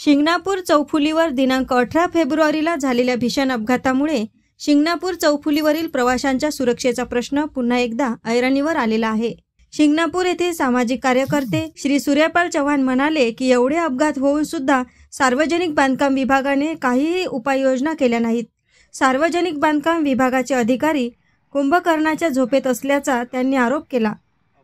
शिंगणापूर चौफुलीवर दिनांक 18 फेब्रुवारीला झालेल्या भीषण अपघातामुळे शिंगणापूर चौफुलीवरील प्रवाशांच्या सुरक्षेचा प्रश्न पुन्हा एकदा ऐरणीवर आलेला आहे। शिंगणापूर येथे सामाजिक कार्यकर्ते श्री सूर्यपाल चव्हाण म्हणाले की एवढे अपघात होऊन सुद्धा सार्वजनिक बांधकाम विभागाने काहीही उपाययोजना केल्या नाहीत। सार्वजनिक बांधकाम विभागाचे अधिकारी कुंभकर्णाच्या झोपेत असल्याचा त्यांनी आरोप केला।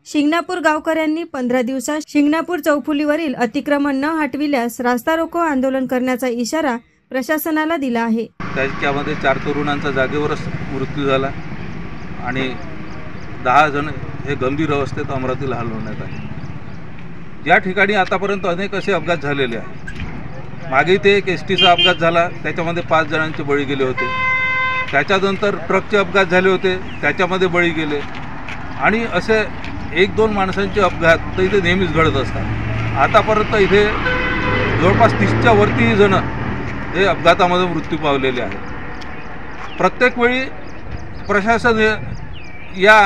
शिंगणापूर गावकऱ्यांनी 15 दिवसात शिंगणापूर चौफुलीवरील अतिक्रमण न हटविल्यास रास्ता रोको आंदोलन करण्याचा इशारा प्रशासनाला दिला आहे। त्यामध्ये 4 तरुणांचा जागेवरच मृत्यू झाला आणि 10 जण हे गंभीर अवस्थेत अमरावतीला हलवण्यात आले। या ठिकाणी आतापर्यंत अनेक असे अपघात झालेले आहेत। मागे ते एक एसटीचा अपघात झाला, त्याच्यामध्ये 5 जणांचे बळी गेले होते। त्याच्यानंतर ट्रकचे अपघात झाले होते, त्याच्यामध्ये बळी गेले आणि असे 1-2 माणसांचे अपघात तर इथे नेहमीच घडत असतात। आतापर्यंत इथे जवळपास 30च्या वरती जण हे अपघातामध्ये मृत्यू पावलेले आहेत। प्रत्येक वेळी प्रशासन या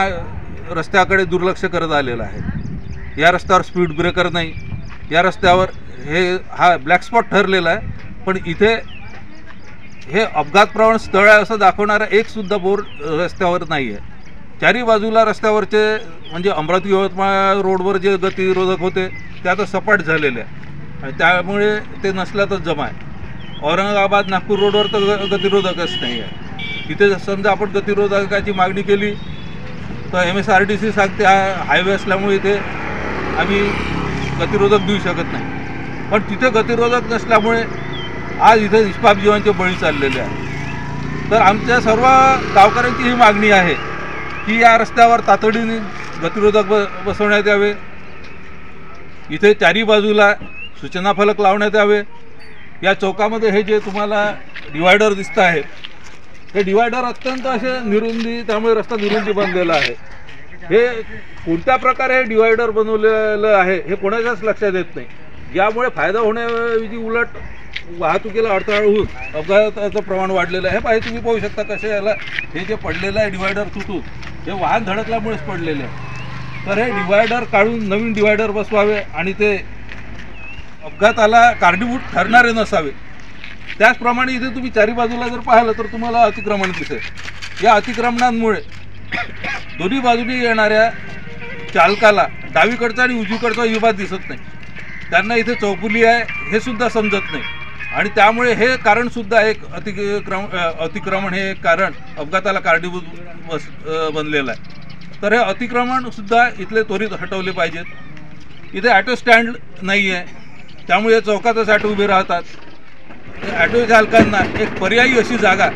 रस्त्याकडे दुर्लक्ष करत आलेलं आहे। या रस्त्यावर स्पीड ब्रेकर नाही, या रस्त्यावर हा ब्लॅक स्पॉट ठरलेला आहे, पण इथे हे अपघात प्रवण स्थळ आहे असं दाखवणारा एक सुद्धा बोर्ड रस्त्यावर नाही आहे। चारी बाजूला रस्त्यावरचे म्हणजे अमरावती यवतमाळ रोडवर जे गतिरोधक होते ते आता सपाट झालेले आहे आणि त्यामुळे ते नसल्यातच जमा आहे। औरंगाबाद नागपूर रोडवर तर गतिरोधकच नाही आहे। तिथे समजा आपण गतिरोधकाची मागणी केली तर MSRTC सांगते हा हायवे असल्यामुळे इथे आम्ही गतिरोधक देऊ शकत नाही, पण तिथे गतिरोधक नसल्यामुळे आज इथे निष्पाप जीवांचे बळी चाललेले आहेत। तर आमच्या सर्व गावकऱ्यांची ही मागणी आहे की या रस्त्यावर तातडीने गतिरोधक बसवण्यात यावे। इथे चारी बाजूला सूचना फलक लावण्यात यावे। या चौकामध्ये हे जे तुम्हाला डिवायडर दिसत आहे हे डिवायडर अत्यंत असे निरुंदी, त्यामुळे रस्ता निरुंदी बनलेला आहे। हे कोणत्या प्रकारे हे डिवायडर बनवलेलं आहे हे कोणाच्याच लक्षात येत नाही, यामुळे फायदा होण्याऐवजी उलट वाहतुकीला अडथळा होऊन अपघाताचं प्रमाण वाढलेलं आहे। हे तुम्ही पाहू शकता कसे याला हे जे पडलेलं आहे डिवायडर तुटून हे वाहन धडकल्यामुळेच पडलेले आहे। तर हे डिवायडर काढून नवीन डिवायडर बसवावे आणि ते अपघाताला कारणीभूत ठरणारे नसावे। त्याचप्रमाणे इथे तुम्ही चारी बाजूला जर पाहिलं तर तुम्हाला अतिक्रमण दिसेल। या अतिक्रमणांमुळे दोन्ही बाजूनी येणाऱ्या चालकाला डावीकडचा आणि उजवीकडचा विभाग दिसत नाही, त्यांना इथे चौफुली आहे हे सुद्धा समजत नाही आणि त्यामुळे हे कारणसुद्धा एक अतिक्रमण हे एक कारण अपघाताला कारणीभूत बनलेलं आहे। तर हे अतिक्रमणसुद्धा इथले त्वरित हटवले पाहिजेत। इथे ॲटो स्टँड नाही आहे, त्यामुळे चौकातच ॲटो उभे राहतात। ॲटो चालकांना एक पर्यायी अशी जागा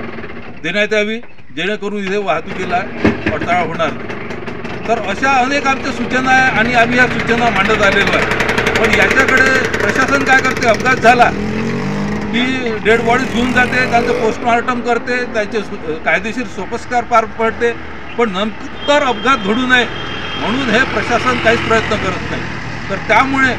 देण्यात यावी जेणेकरून इथे वाहतुकीला अडथळा होणार नाही। तर अशा अनेक आमच्या सूचना आहे आणि आम्ही या सूचना मांडत आलेलो आहे, पण याच्याकडे प्रशासन काय करते, अपघात झाला की डेड बॉडीज घेऊन जाते, त्यांचं पोस्टमॉर्टम करते, त्यांचे कायदेशीर सोपस्कार पार पडते, पण नंतर अपघात घडू नये म्हणून हे प्रशासन काहीच प्रयत्न करत नाही। तर त्यामुळे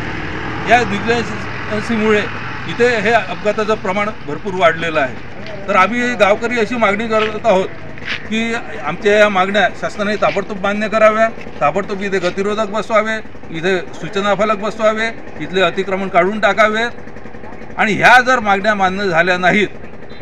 या निग्लेन्सीमुळे इथे हे अपघाताचं प्रमाण भरपूर वाढलेलं आहे। तर आम्ही गावकरी अशी मागणी करत आहोत की आमच्या या मागण्या शासनाने ताबडतोब मान्य कराव्या, ताबडतोब इथे गतिरोधक बसवावे, इथे सूचना फलक बसवावे, इथले अतिक्रमण काढून टाकावेत आणि ह्या जर मागण्या मान्य झाल्या नाहीत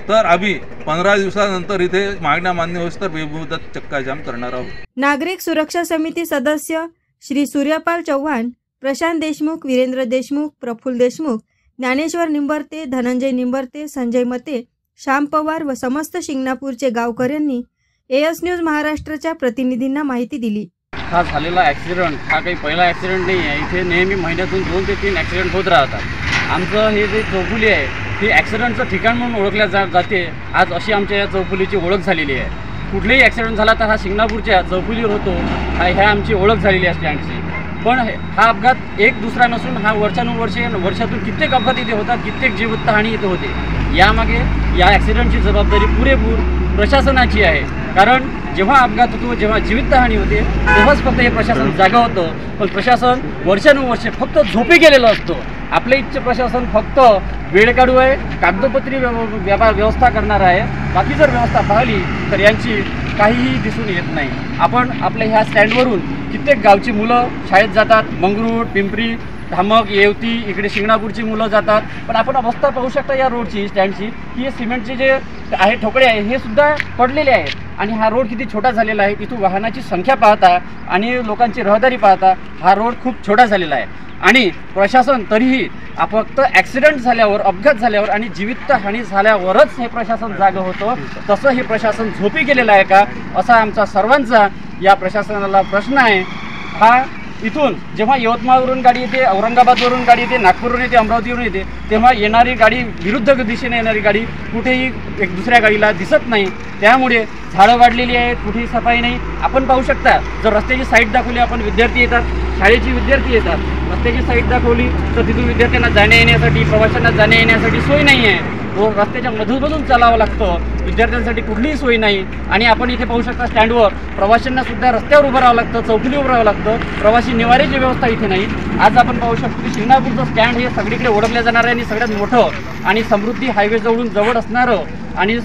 तर आम्ही 15 दिवसानंतर इथे मागण्या मान्य होस तर बेमुदत चक्काजाम करणार आहोत। नागरिक सुरक्षा समिती सदस्य श्री सूर्यपाल चव्हाण, प्रशांत देशमुख, वीरेंद्र देशमुख, प्रफुल्ल देशमुख, ज्ञानेश्वर निंबरते, धनंजय निंबरते, संजय मते, श्याम पवार व समस्त शिंगणापूरचे गावकऱ्यांनी AS न्यूज महाराष्ट्राच्या प्रतिनिधींना माहिती दिली। हा झालेला ॲक्सिडेंट हा काही पहिला ॲक्सिडेंट नाही आहे। इथे नेहमी महिन्यातून 2 ते 3 ॲक्सिडेंट होत राहतात। आमचं हे जे चौफुली आहे ही ॲक्सिडेंटचं ठिकाण म्हणून ओळखल्या जाते। आज अशी आमच्या या चौफुलीची ओळख झालेली आहे। कुठलेही ॲक्सिडेंट झाला तर हा शिंगणापूरच्या चौफुलीवर होतो, ह्या आमची ओळख झालेली आहे स्टँडची। पण हा अपघात एक दुसरा नसून हा वर्षातून कित्येक अपघात इथे होतात, कित्येक जीवितहानी इथे होते। यामागे या ॲक्सिडेंटची जबाबदारी पुरेपूर प्रशासनाची आहे, कारण जेव्हा अपघात होतो, जेव्हा जीवितहानी होते तेव्हाच फक्त हे प्रशासन जागा होतं, पण प्रशासन वर्षानुवर्षे फक्त झोपी गेलेलं असतं। आपले इथचे प्रशासन फक्त वेळ काढू आहे, कागदोपत्री व्यवस्था करणार आहे। बाकी जर व्यवस्था पाहिली तर यांची काहीही दिसून येत नाही। आपण आपल्या ह्या स्टँडवरून कित्येक गावची मुलं शाळेत जातात, मंगरूळ, पिंपरी धामक येवती इकडे शिंगणापूरची मुलं जातात. पण आपण अवस्था पाहू शकता या रोडची स्टँडची, की हे सिमेंटचे जे आहे ठोकळे आहे हे सुद्धा पडलेले आहेत. आणि हा रोड किती छोटा झालेला आहे. इथून वाहनाची संख्या पाहता आणि लोकांची रहदारी पाहता हा रोड खूप छोटा झालेला आहे. आणि प्रशासन तरीही फक्त ॲक्सिडेंट झाल्यावर, अपघात झाल्यावर आणि जीवितहानी झाल्यावरच हे प्रशासन जागं होतं. तसं हे प्रशासन झोपी गेलेलं आहे का, असा आमचा सर्वांचा या प्रशासनाला प्रश्न आहे. हा इथून जेव्हा यवतमाळवरून गाडी येते, औरंगाबादवरून गाडी येते, नागपूरवरून येते, अमरावतीवरून येते, तेव्हा येणारी गाडी, विरुद्ध दिशेने येणारी गाडी कुठेही एक दुसऱ्या गाडीला दिसत नाही. त्यामुळे झाडं वाढलेली आहेत, कुठेही सफाई नाही. आपण पाहू शकता, जर रस्त्याची साईड दाखवली, आपण विद्यार्थी येतात, शाळेची विद्यार्थी येतात, रस्त्याची साईड दाखवली तर तिथून विद्यार्थ्यांना जाण्या येण्यासाठी, प्रवाशांना जाण्या येण्यासाठी सोय नाही आहे. रस्त्याच्या मधून चालावं लागतं, विद्यार्थ्यांसाठी कुठलीही सोय नाही. आणि आपण इथे पाहू शकता स्टँडवर प्रवाशांना सुद्धा रस्त्यावर उभं राहावं लागतं, चौफुली उभं राहावं लागतं. प्रवासी निवाऱ्याची व्यवस्था इथे नाही. आज आपण पाहू शकतो की शिंगणापूरचं स्टँड हे सगळीकडे ओळखलं जाणारं आणि सगळ्यात मोठं आणि समृद्धी हायवे जवळ असणारं आणि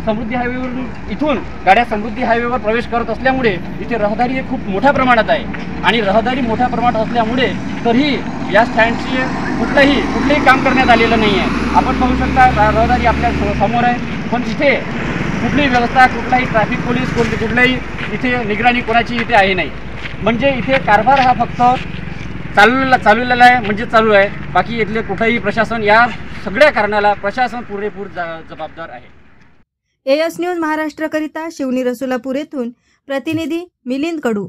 समृद्धी हायवेवरून इथून गाड्या समृद्धी हायवेवर प्रवेश करत असल्यामुळे इथे रहदारी हे खूप मोठ्या प्रमाणात आहे. आणि रहदारी मोठ्या प्रमाणात असल्यामुळे तरीही या स्टँडची कुठलंही काम करण्यात आलेलं नाही आहे. आपण पाहू शकता रहदारी आपल्या समोर आहे, पण इथे कुठलीही व्यवस्था, कुठलाही ट्रॅफिक पोलीस, कुठल्याही इथे निगराणी कोणाची इथे आहे नाही. म्हणजे इथे कारभार हा फक्त चालवलेला आहे म्हणजे चालू आहे. बाकी इथले कुठेही प्रशासन, या सगळ्या कारणाला प्रशासन पुरेपूर जबाबदार आहे. AS न्यूज महाराष्ट्रकरिता शिवनी रसुलापूर येथून प्रतिनिधी मिलिंद कडू.